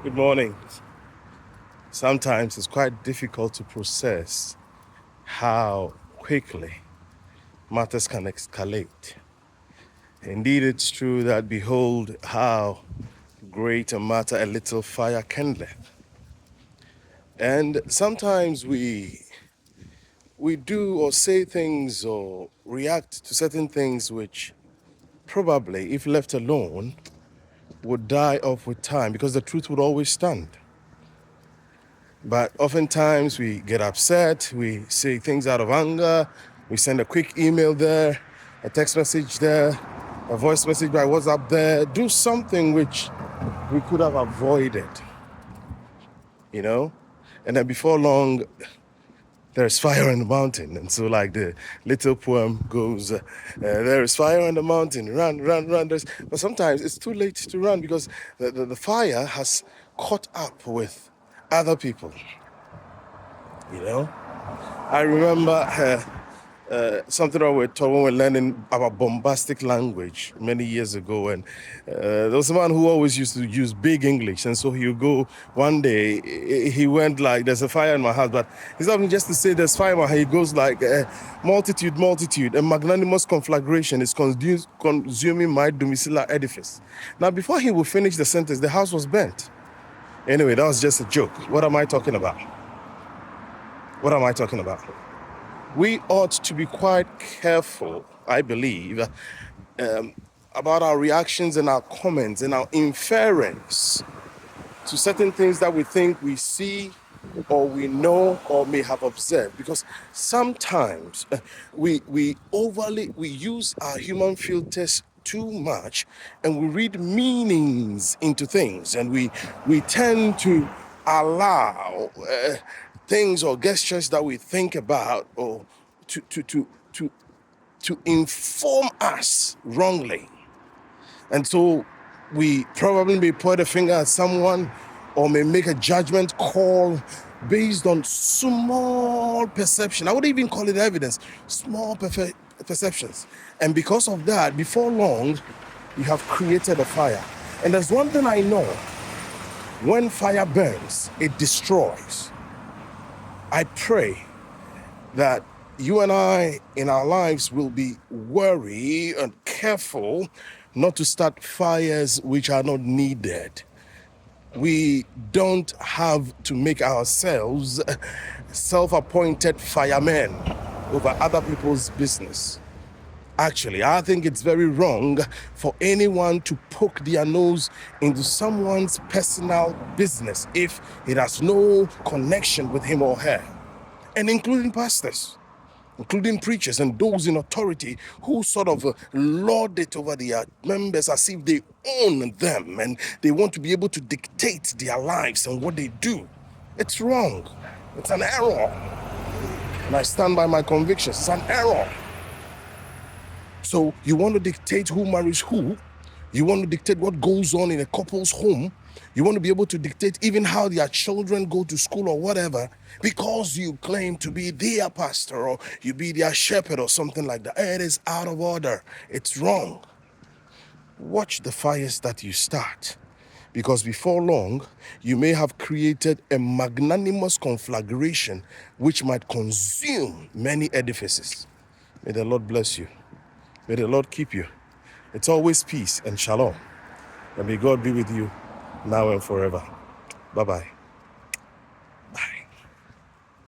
Good morning. Sometimes it's quite difficult to process how quickly matters can escalate. Indeed, it's true that behold how great a matter a little fire kindleth. And sometimes we do or say things or react to certain things which probably, if left alone, would die off with time because the truth would always stand. But oftentimes we get upset, we say things out of anger, we send a quick email there, a text message there, a voice message by WhatsApp there, do something which we could have avoided, you know? And then before long, there's fire in the mountain. And so like the little poem goes, there is fire in the mountain, run, run, run. But sometimes it's too late to run because the fire has caught up with other people, you know? I remember something that we were taught when we were learning about bombastic language many years ago. And there was a man who always used to use big English. And so he would go one day, he went like, there's a fire in my house. But he's not just to say there's fire in my house. He goes like, multitude, multitude, a magnanimous conflagration is consuming my domiciliar edifice. Now, before he would finish the sentence, the house was burnt. Anyway, that was just a joke. What am I talking about? What am I talking about? We ought to be quite careful, I believe, about our reactions and our comments and our inference to certain things that we think we see or we know or may have observed. Because sometimes we use our human filters too much and we read meanings into things, and we tend to allow things or gestures that we think about or to inform us wrongly. And so we probably may point a finger at someone or may make a judgment call based on small perception. I wouldn't even call it evidence, small perceptions. And because of that, before long, you have created a fire. And there's one thing I know: when fire burns, it destroys. I pray that you and I in our lives will be wary and careful not to start fires which are not needed. We don't have to make ourselves self-appointed firemen over other people's business. Actually, I think it's very wrong for anyone to poke their nose into someone's personal business if it has no connection with him or her, and including pastors, including preachers and those in authority who sort of lord it over their members as if they own them and they want to be able to dictate their lives and what they do. It's wrong. It's an error. And I stand by my convictions. It's an error. So you want to dictate who marries who? You want to dictate what goes on in a couple's home? You want to be able to dictate even how their children go to school or whatever because you claim to be their pastor or you be their shepherd or something like that. It is out of order. It's wrong. Watch the fires that you start, because before long, you may have created a magnanimous conflagration which might consume many edifices. May the Lord bless you. May the Lord keep you. It's always peace and shalom. And may God be with you now and forever. Bye-bye.